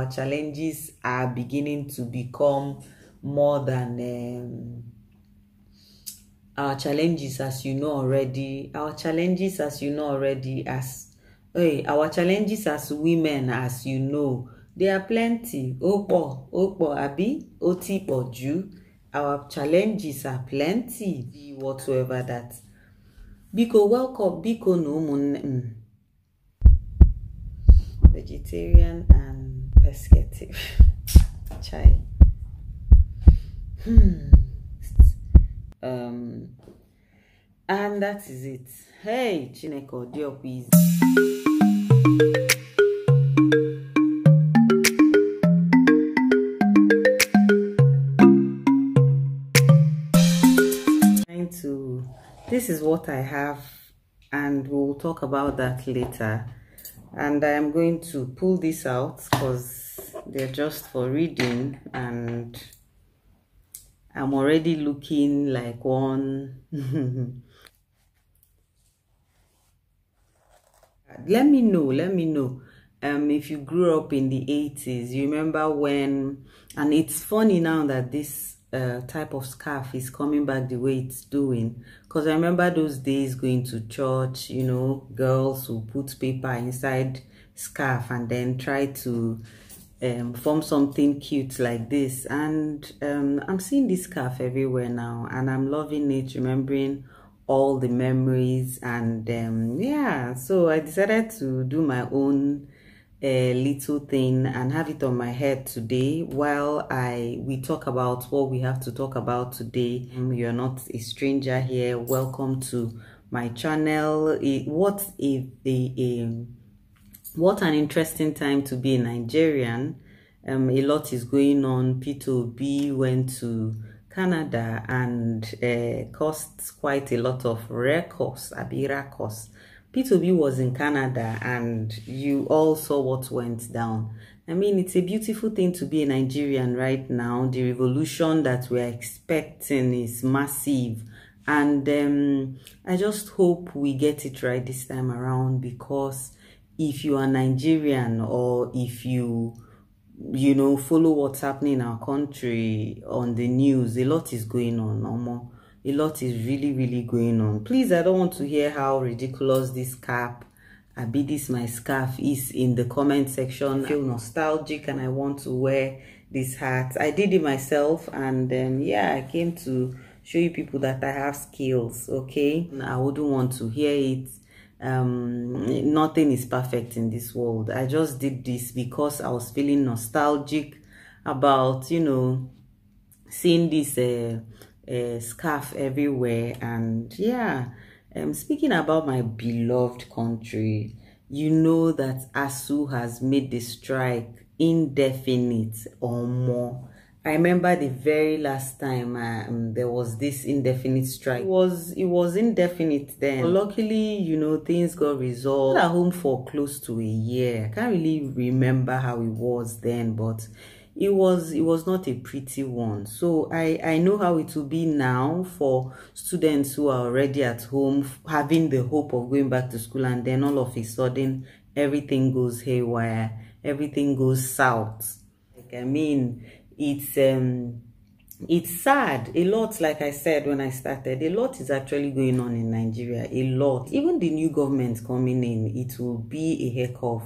our challenges are beginning to become more than our challenges, as you know already. Our challenges, as you know already, our challenges as women, as you know, there are plenty. Opo, abi, oti poju. Our challenges are plenty, whatsoever that. Biko welcome, biko no vegetarian and pescative. Chai. And that is it. Hey, Chineko, dear please. This is what I have, and we'll talk about that later. And I am going to pull this out because they're just for reading, and I'm already looking like one. Let me know if you grew up in the 80s. You remember when, and it's funny now that this type of scarf is coming back the way it's doing, because I remember those days going to church, you know, girls who put paper inside scarf and then try to form something cute like this. And I'm seeing this scarf everywhere now, and I'm loving it, remembering all the memories. And yeah, so I decided to do my own little thing and have it on my head today while we talk about what we have to talk about today. You're not a stranger here. Welcome to my channel. What an interesting time to be a Nigerian. A lot is going on. P2B went to Canada and cost quite a lot of records. P2B was in Canada, and you all saw what went down. I mean, it's a beautiful thing to be a Nigerian right now. The revolution that we're expecting is massive, and I just hope we get it right this time around, because if you are Nigerian, or if you know, follow what's happening in our country on the news, a lot is going on, no more. A lot is really going on. Please, I don't want to hear how ridiculous this cap, this my scarf, is in the comment section. I feel nostalgic and I want to wear this hat. I did it myself, and yeah, I came to show you people that I have skills, okay? I wouldn't want to hear it. Nothing is perfect in this world. I just did this because I was feeling nostalgic about, you know, seeing this scarf everywhere. And yeah, speaking about my beloved country, you know that ASUU has made the strike indefinite or more. I remember the very last time there was this indefinite strike. It was indefinite then. But luckily, you know, things got resolved. I was at home for close to a year. I can't really remember how it was then, but it was not a pretty one. So I know how it will be now for students who are already at home, having the hope of going back to school, and then all of a sudden everything goes haywire, everything goes south. Like, I mean, it's sad. A lot, like I said when I started, a lot is actually going on in Nigeria. A lot. Even the new government coming in, it will be a heck of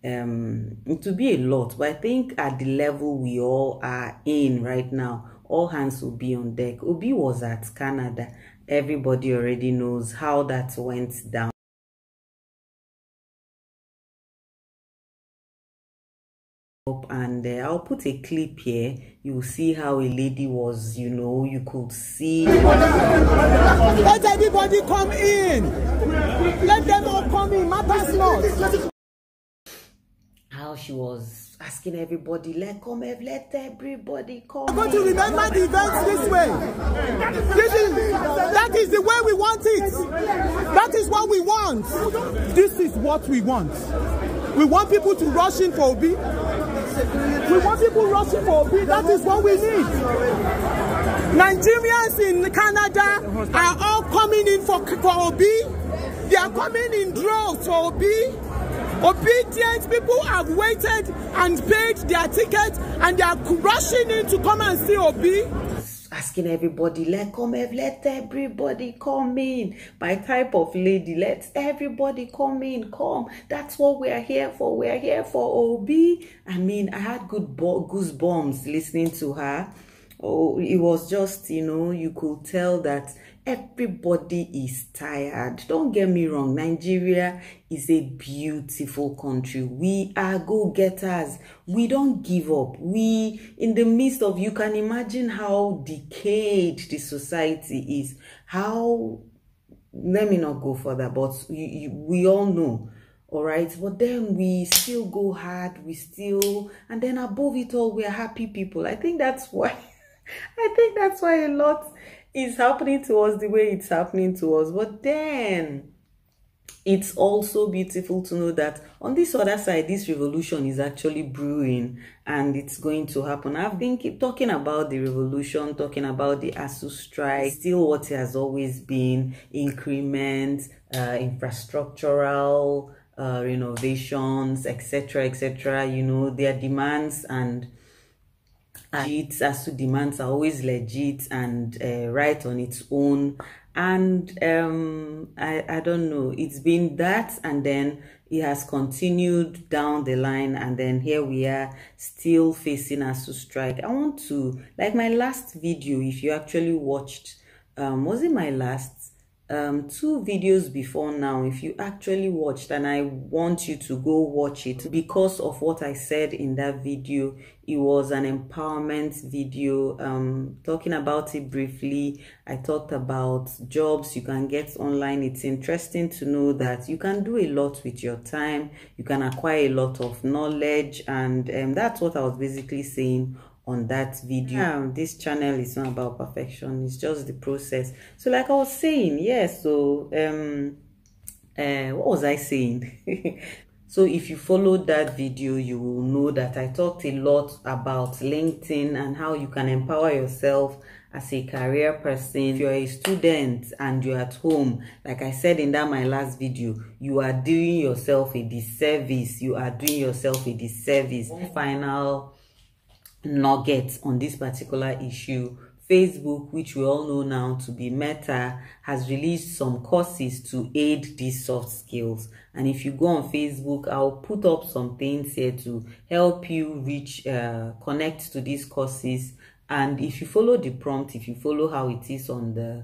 it will be a lot. But I think at the level we all are in right now, all hands will be on deck. Obi was at Canada. Everybody already knows how that went down. And I'll put a clip here. You will see how a lady was, you know, you could see. Let everybody come in. Let them all come in. Matters not. How she was asking everybody, let everybody come. I'm going to remember the events this way. That is the way we want it. That is what we want. This is what we want. We want people to rush in for Obi. We want people rushing for Obi. That is what we need. Nigerians in Canada are all coming in for Obi. They are coming in droves for Obi. Obedient people have waited and paid their tickets, and they are rushing in to come and see Obi. Asking everybody, let everybody come in. My type of lady, let everybody come in, come. That's what we are here for. We are here for Obi. I mean, I had good goosebumps listening to her. Oh, it was just, you know, you could tell that everybody is tired. Don't get me wrong, Nigeria is a beautiful country. We are go-getters. We don't give up. We, in the midst of, you can imagine how decayed the society is. How, let me not go further, but we all know. All right, but then we still go hard. We still, and then above it all, we are happy people. I think that's why. I think that's why a lot is happening to us the way it's happening to us. But then it's also beautiful to know that on this other side, this revolution is actually brewing and it's going to happen. I've been keep talking about the revolution, talking about the ASUU strike, still what it has always been, increments, infrastructural renovations, etc., etc. You know, their demands and ASUU demands are always legit and right on its own. And I don't know, it's been that, and then it has continued down the line, and then here we are still facing ASUU strike. I want to, like my last video, if you actually watched, was it my last? 2 videos before now, if you actually watched, and I want you to go watch it because of what I said in that video. It was an empowerment video, talking about it briefly. I talked about jobs you can get online. It's interesting to know that you can do a lot with your time, you can acquire a lot of knowledge, and that's what I was basically saying on that video. Yeah, this channel is not about perfection, it's just the process. So like I was saying, yes, so what was I saying? So if you followed that video, you will know that I talked a lot about LinkedIn and how you can empower yourself as a career person. If you're a student and you're at home, like I said in that my last video, you are doing yourself a disservice. You are doing yourself a disservice. One final nugget on this particular issue: Facebook, which we all know now to be Meta, has released some courses to aid these soft skills. And if you go on Facebook, I'll put up some things here to help you reach, connect to these courses. And if you follow the prompt, if you follow how it is on the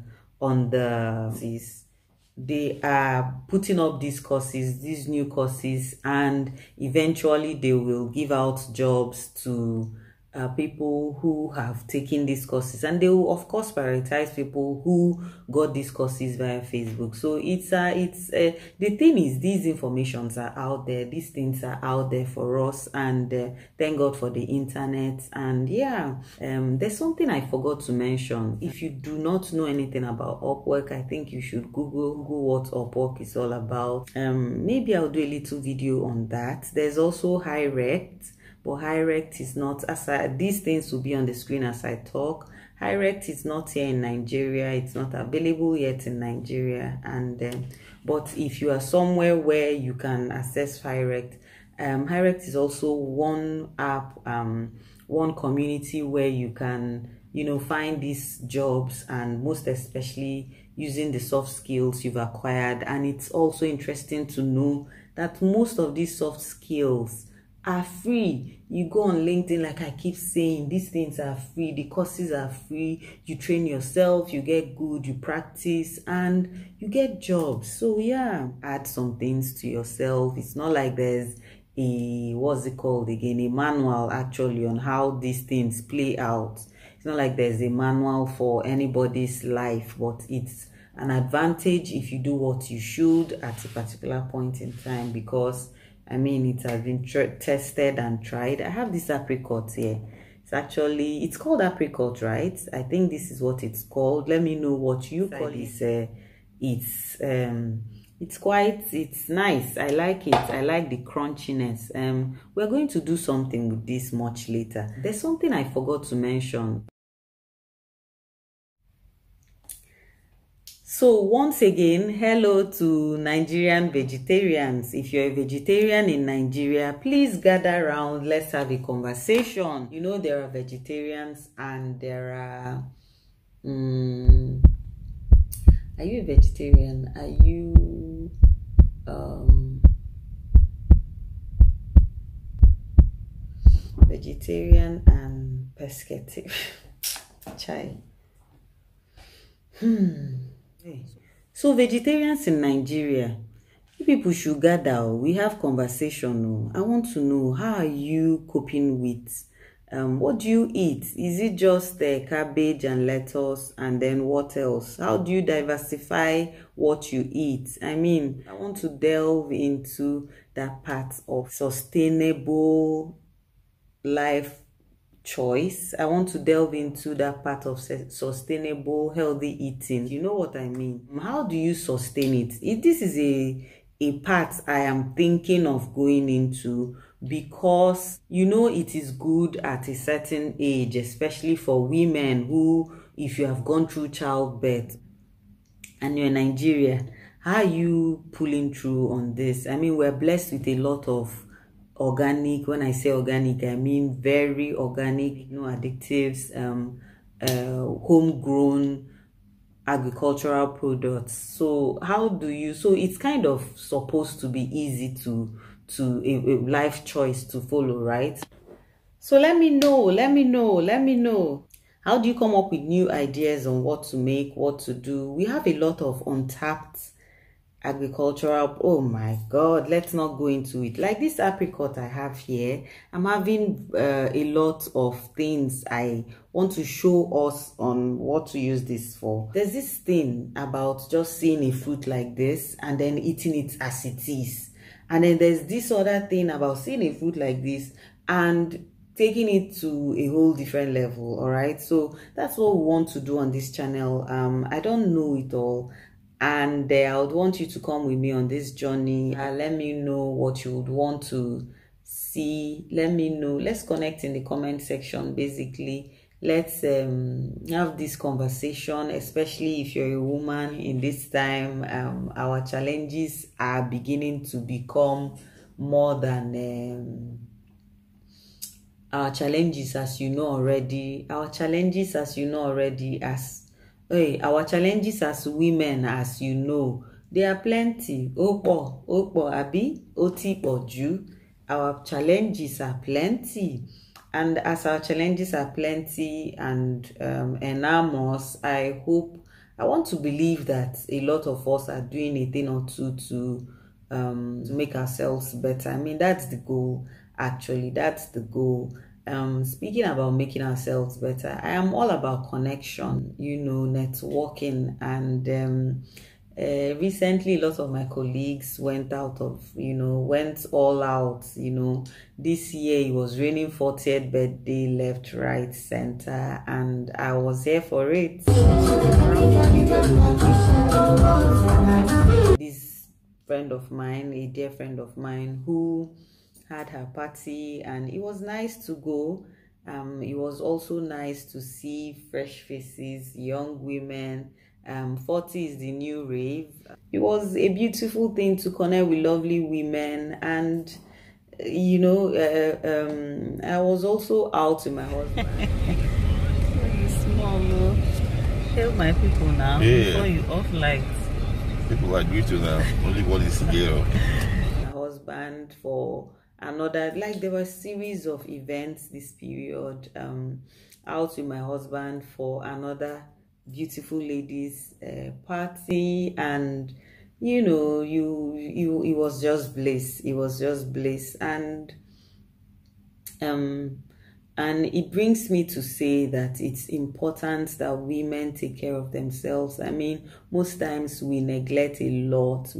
they are putting up these courses, these new courses, and eventually they will give out jobs to people who have taken these courses, and they will of course prioritize people who got these courses via Facebook. So it's the thing is, these informations are out there, these things are out there for us, and thank God for the internet. And yeah, there's something I forgot to mention. If you do not know anything about Upwork, I think you should Google what Upwork is all about. Maybe I'll do a little video on that. There's also Hirect. But Hirect is not, these things will be on the screen as I talk. Hirect is not here in Nigeria. It's not available yet in Nigeria. And but if you are somewhere where you can access Hirect, Hirect is also one app, one community where you can, you know, find these jobs, and most especially using the soft skills you've acquired. And it's also interesting to know that most of these soft skills are free. You go on LinkedIn, like I keep saying, these things are free, the courses are free, you train yourself, you get good, you practice, and you get jobs. So yeah, add some things to yourself. It's not like there's a, what's it called again, a manual actually on how these things play out. It's not like there's a manual for anybody's life, but it's an advantage if you do what you should at a particular point in time, because I mean, it has been tested and tried. I have this apricot here. It's called apricot, right? I think this is what it's called. Let me know what you call it. It's nice. I like it. I like the crunchiness. We're going to do something with this much later. There's something I forgot to mention. So once again, hello to Nigerian vegetarians. If you're a vegetarian in Nigeria, please gather around. Let's have a conversation. You know, there are vegetarians and there are... are you a vegetarian? Are you... vegetarian and pescative? Chai. So vegetarians in Nigeria, you people should gather. We have conversation. I want to know, how are you coping with what do you eat? Is it just cabbage and lettuce, and then what else? How do you diversify what you eat? I mean, I want to delve into that part of sustainable life choice. I want to delve into that part of sustainable healthy eating. You know what I mean? How do you sustain it? This is a part I am thinking of going into, because you know it is good at a certain age, especially for women who, if you have gone through childbirth and you're in Nigeria, how are you pulling through on this? I mean, we're blessed with a lot of organic. When I say organic, I mean very organic, no additives, homegrown agricultural products. So how do you, so it's kind of supposed to be easy to a life choice to follow, right? So let me know how do you come up with new ideas on what to make, what to do? We have a lot of untapped agricultural, oh my god, let's not go into it. Like this apricot I have here, I'm having a lot of things I want to show us on what to use this for. There's this thing about just seeing a fruit like this and then eating it as it is, and then there's this other thing about seeing a fruit like this and taking it to a whole different level. All right, so that's what we want to do on this channel. I don't know it all, and I would want you to come with me on this journey. Let me know what you would want to see. Let me know. Let's connect in the comment section. Basically, let's have this conversation, especially if you're a woman in this time. Our challenges are beginning to become more than our challenges, as you know already. Our challenges, as you know already, our challenges as women, as you know, there are plenty. Opo, abi, oti poju. Our challenges are plenty, and as our challenges are plenty and enormous, I want to believe that a lot of us are doing a thing or two to make ourselves better. I mean, that's the goal. Actually, that's the goal. Speaking about making ourselves better, I am all about connection, you know, networking, and recently a lot of my colleagues went all out, you know. This year it was raining 40th birthday left, right, center, and I was here for it. This friend of mine, a dear friend of mine, who had her party, and it was nice to go. It was also nice to see fresh faces, young women. 40 is the new rave. It was a beautiful thing to connect with lovely women, and you know, I was also out with my husband. Small, tell my people now, before you off lights. People agree to now. Only one is here. My husband for another, like there were a series of events this period. Out with my husband for another beautiful ladies party, and you know, it was just bliss. It was just bliss, and it brings me to say that it's important that women take care of themselves. I mean, most times we neglect a lot.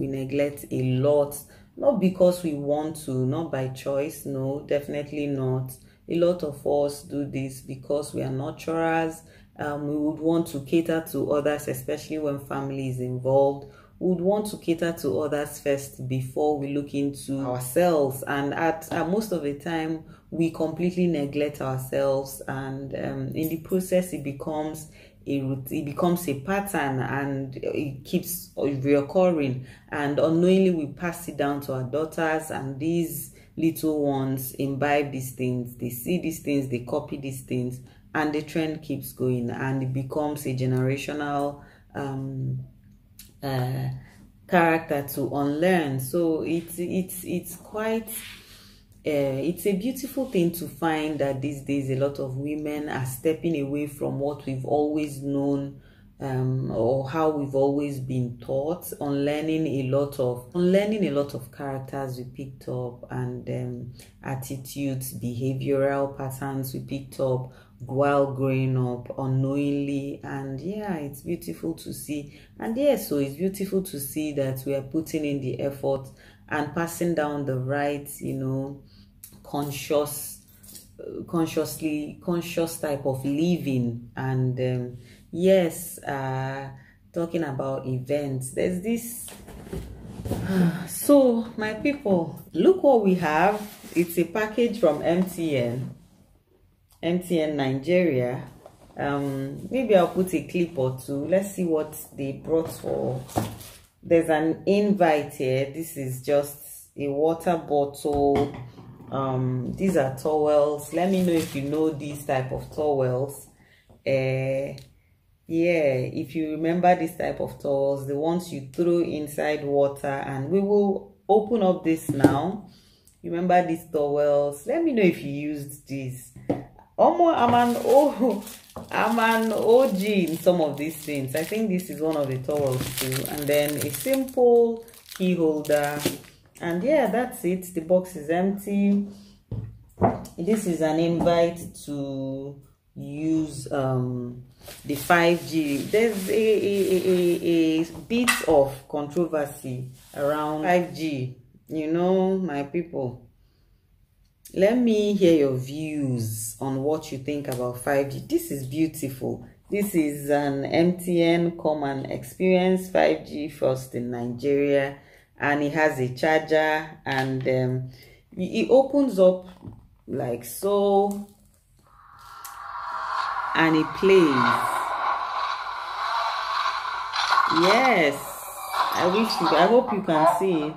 Not because we want to, not by choice, no, definitely not. A lot of us do this because we are nurturers. We would want to cater to others, especially when family is involved. We would want to cater to others first before we look into ourselves. And at most of the time, we completely neglect ourselves. And in the process, it becomes it becomes a pattern, and it keeps reoccurring, and unknowingly we pass it down to our daughters, and these little ones imbibe these things, they see these things, they copy these things, and the trend keeps going, and it becomes a generational character to unlearn. So it's quite it's a beautiful thing to find that these days a lot of women are stepping away from what we've always known, or how we've always been taught, unlearning a lot of characters we picked up, and attitudes, behavioral patterns we picked up while growing up unknowingly. And yeah, it's beautiful to see. And yeah, so it's beautiful to see that we are putting in the effort and passing down the right, conscious type of living. And yes, talking about events, there's this so my people, look what we have. It's a package from MTN Nigeria. Maybe I'll put a clip or two. Let's see what they brought for. There's an invite here. This is just a water bottle. These are towels. Let me know if you know these type of towels. Yeah, if you remember this type of towels, the ones you throw inside water. And we will open up this now. Remember these towels? Let me know if you used these. I'm an OG in some of these things. I think this is one of the towels too. And then a simple key holder. And yeah, that's it. The box is empty. This is an invite to use the 5G. There's a bit of controversy around 5G, my people. Let me hear your views on what you think about 5G. This is beautiful. This is an MTN Come and Experience 5G first in Nigeria, and it has a charger, and it opens up like so, and it plays. Yes, I hope you can see it.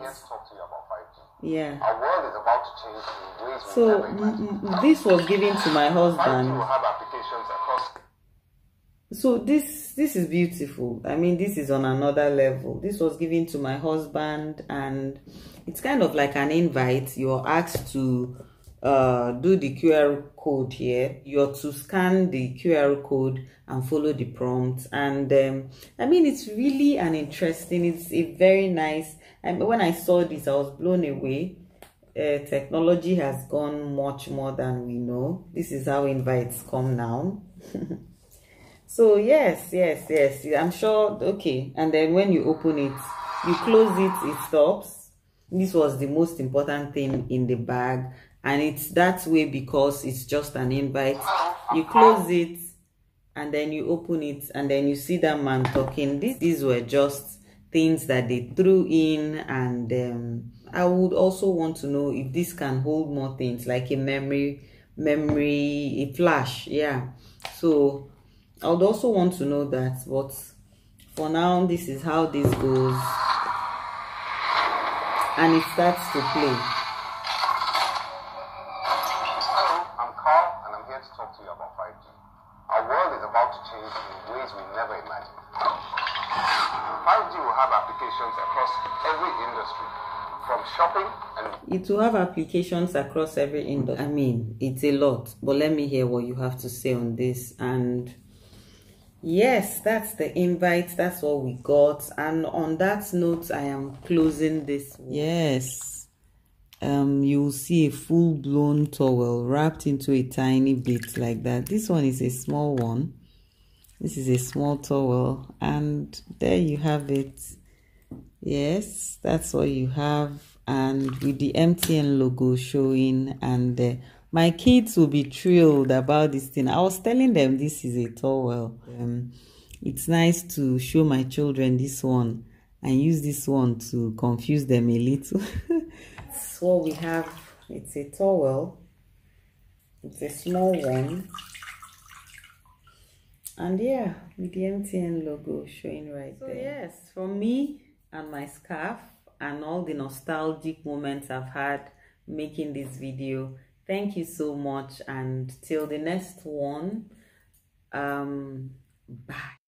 Yeah. Our world is about to change in ways so this was given to my husband. So this is beautiful. I mean, this is on another level. This was given to my husband, and it's kind of like an invite. You're asked to do the QR code here. You're to scan the QR code and follow the prompt. And I mean, it's really an interesting, it's a very nice. And when I saw this, I was blown away. Technology has gone much more than we know. This is how invites come now. So yes, I'm sure. Okay, and then when you open it, you close it, it stops. This was the most important thing in the bag, and it's that way because it's just an invite. You close it, and then you open it, and then you see that man talking. These were just things that they threw in. And I would also want to know if this can hold more things, like a memory, a flash. Yeah, so I would also want to know that. But for now, this is how this goes, and it starts to play. Hello, I'm Carl, and I'm here to talk to you about 5G. Our world is about to change in ways we never imagined. 5G will have applications across every industry, from shopping and... It will have applications across every industry. I mean, it's a lot, but let me hear what you have to say on this. And yes, that's the invite. That's what we got. And on that note, I am closing this. Yes. You will see a full-blown towel wrapped into a tiny bit like that. This one is a small one. This is a small towel, and there you have it. Yes, that's what you have, and with the MTN logo showing. And my kids will be thrilled about this thing. I was telling them this is a towel. It's nice to show my children this one and use this one to confuse them a little. That's what we have. It's a towel. It's a small one. And yeah, with the MTN logo showing right there. So yes, from me and my scarf and all the nostalgic moments I've had making this video, thank you so much, and till the next one, bye.